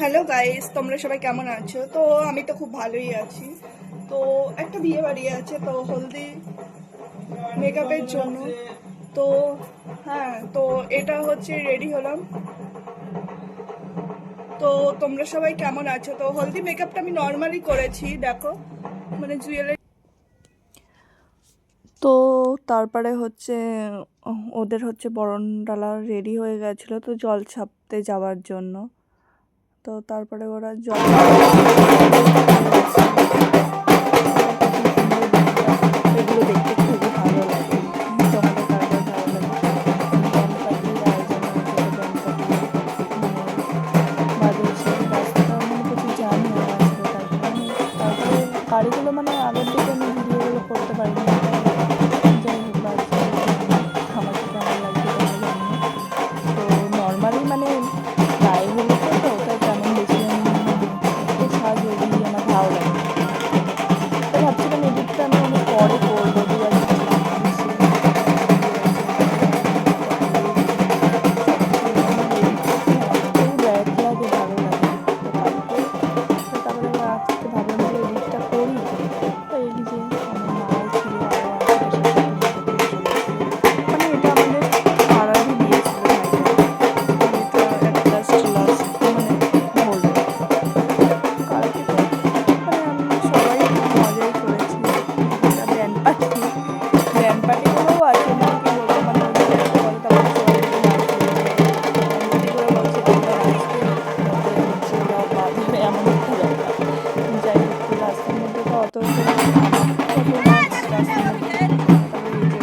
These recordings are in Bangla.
হ্যালো গাইস, তোমরা সবাই কেমন আছো? তো আমি তো খুব ভালোই আছি। তো একটা বিয়ে বাড়ি আছে, তো হলদি মেকআপের জন্য। তো হ্যাঁ, তো এটা হচ্ছে রেডি হলাম। তো তোমরা সবাই কেমন আছো? তো হলদি মেকআপটা আমি নর্মালি করেছি, দেখো মানে জুয়েলারি। তো তারপরে হচ্ছে ওদের হচ্ছে বরণডালা রেডি হয়ে গেছিলো, তো জল ছাপতে যাওয়ার জন্য। তো তারপরে ওরা জল এগুলো দেখতে খুবই ভালো লাগে। তোমাদের কার কার ভালো লাগে? ব্যান্ড পার্টির আয়োজন হয়েছিল, ব্যান্ড পার্টি বাজেছে, রাস্তাটা মানে প্রচুর জ্যাম হয়ে গেছিলো। তারপরে গাড়িগুলো মানে আগের দিকে আমি ভিডিওগুলো করতে পারিনি। যাই হোক, বাজছে আমার তো কেমন লাগছে তো নর্মালি মানে গায়ে হলুদ তো তাই তেমন বেশি আমি সাজে আমার ভালো লাগে। তো ভাবছিলাম এডিটটা আমি অনেক পরে করবো, দু ব্যাক লাগে, ভালো লাগে। তো তারপরে আজকে ভাবলাম যে এডিটটা করি। তো এই যে আমার মা ছিল আরও মানে এটা আমাদের পাড়ারই দিয়েছিল ভাইটা। এটা একটা লাস্ট মানে বলবো কালকে তো মানে আমি সবাই মজাই করেছি। ব্যান্ড পার্টিগুলোও আছে, মানে কি বলবো, মানে ওদের একটা বলে তারপরে সবাই ব্যান্ড পার্টি করে বলছে তোমরা নাচবে, হচ্ছে ওরা বাঁধবে, এমন একটা ব্যাপার। যাই হোক, রাস্তার মধ্যে তো অত কত নাচ রাস্তার মধ্যে। তারপরে এই যে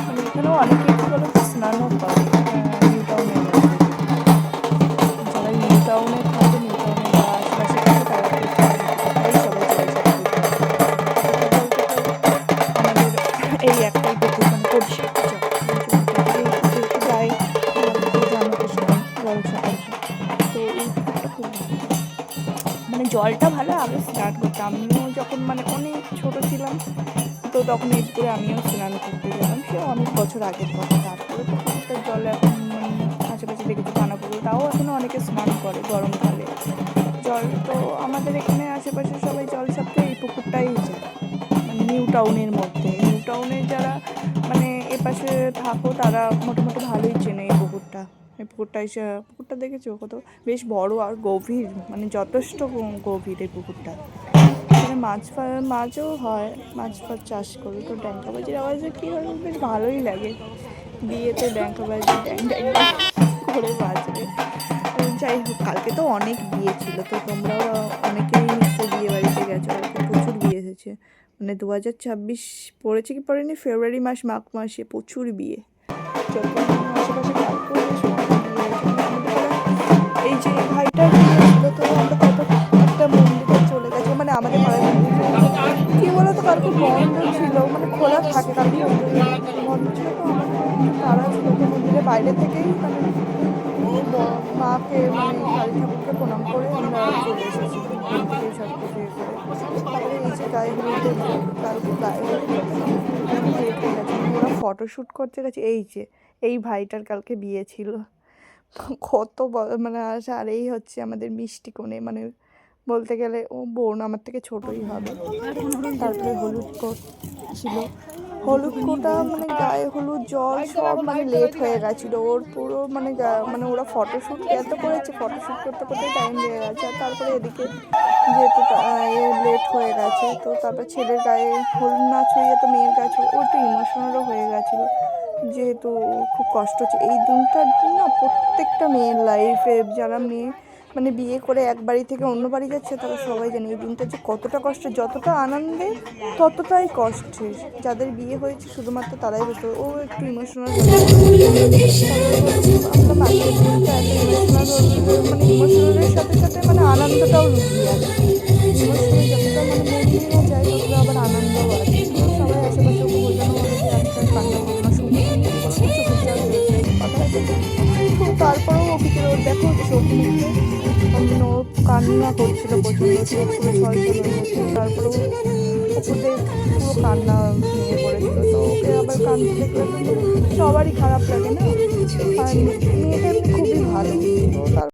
মানে এখানেও অনেকে কী বলো তো স্নানও করে নিউ টাউনে। যারা নিউ টাউনে থাকে, নিউ টাউনে বা আশেপাশে থাকে, তারা এই সবাই জল আমাদের এই একটাই পুকুর, মানে পরিষ্কার যেহেতু যায় জানো তো সবাই জল সকাল। তো এই পুকুরটা খুব ভালো, মানে জলটা ভালো। আগে স্নান করতাম আমিও যখন মানে অনেক ছোট ছিলাম, তো তখন এই পুকুরে আমিও স্নান করতে যেতাম, সে অনেক বছর আগের কথা। তারপরে তো পুকুরটার জল এখন মানে আশেপাশে দেখেছি পানা পুকুর, তাও এখনও অনেকে স্নান করে গরমকালে। জল তো আমাদের এখানে আশেপাশে সবাই জল ছাপতে এই পুকুরটাই যায়, মানে নিউ টাউনের মধ্যে। নিউ টাউনের যারা মানে এপাশে থাকো তারা মোটামুটি ভালোই চেনে এই পুকুরটা। এই পুকুরটা দেখেছো কত বেশ বড় আর গভীর, মানে যথেষ্ট গভীর এই পুকুরটা। এখানে মাছও হয়, মাছ ফাছ চাষ করে। তো ড্যাঙ্কাবাজির আওয়াজে কী হয়, বেশ ভালোই লাগে। বিয়েতে ড্যাঙ্কাবাজি ড্যাং ড্যাং করে বাজবে। যাই হোক, কালকে তো অনেক বিয়ে ছিল, তো তোমরাও অনেকেই নিশ্চয়ই বিয়ে বাড়িতে গেছো। কালকে প্রচুর বিয়ে এসেছে, মানে 2026 পড়েছে কি পড়েনি, ফেব্রুয়ারি মাস মাঘ মাসে প্রচুর বিয়ে। যখন আশেপাশে কালকেও বেশ অনেক বিয়ে হয়েছে। এই যে ভাইটার বিয়ে ছিল, তো আমরা কত একটা মন্দিরে চলে গেছি, মানে আমাদের পাড়ায় কী বলো তো, কালকে বন্ধ ছিল, মানে খোলা থাকে কালকে বন্ধ ছিল। তো আমাদের একটু তাড়া ছিল, তো মন্দিরের বাইরে থেকেই মানে মাকে মানে কালী ঠাকুরকে প্রণাম করে আমরা চলে এসেছি, ফুল দিয়ে সব কিছু করে। তারপরে এই যে গায়ে হলুদের কালকে গায়ে হলুদ অনেক লেট হয়ে গেছে, মানে ওরা ফটোশ্যুট করতে গেছে। এই যে এই ভাইটার কালকে বিয়ে ছিল, কত মানে আসে। আর এই হচ্ছে আমাদের মিষ্টি কোণে, মানে বলতে গেলে ও বোন আমার থেকে ছোটই হবে। তারপরে হলুদ কোট ছিল, হলুদ কোটা মানে গায়ে হলুদ জল সব মানে লেট হয়ে গেছিলো ওর পুরো, মানে মানে ওরা ফটোশ্যুট এত করেছে, ফটোশ্যুট করতে করতে টাইম লেগে গেছে। আর তারপরে এদিকে যেহেতু লেট হয়ে গেছে, তো তারপর ছেলের গায়ে হলুদ না ছুঁয়ে তো মেয়ের গায়ে ছুঁয়ে, ও একটু ইমোশনালও হয়ে গেছিলো, যেহেতু খুব কষ্ট হচ্ছে এই দিনটার দিন না। প্রত্যেকটা মেয়ের লাইফে যারা মেয়ে মানে বিয়ে করে এক বাড়ি থেকে অন্য বাড়ি যাচ্ছে, তারা সবাই জানে এই দিনটা যে কতটা কষ্ট। যতটা আনন্দের ততটাই কষ্টের। যাদের বিয়ে হয়েছে শুধুমাত্র তারাই বুঝতে পারে। ও একটু ইমোশনাল হয়ে আমরা আজকের দিনটা এত ইমোশনাল, মানে ইমোশনালের সাথে সাথে মানে আনন্দটাও লুকিয়ে আছে। ইমোশনাল যতটা মানে মন ভেঙে যায়, ততটা আবার আনন্দও আছে। তো সবাই আশেপাশে ওকে বোঝানো হলো যে আজকে কান্না করবো না, শুনে চোখের জল হয়েছে কথা আছে। তো তারপরেও ও কিছু দেখো চোখ মুখে ও কান্না করছিল প্রচণ্ড, চোখ পুরো ছলছল হয়ে গেছে। তারপরেও ওদের পুরো কান্না ভেঙে পড়েছিল। তো ওকে আবার কাঁদতে দেখলে তো সবারই খারাপ লাগে না। আর মেয়েদের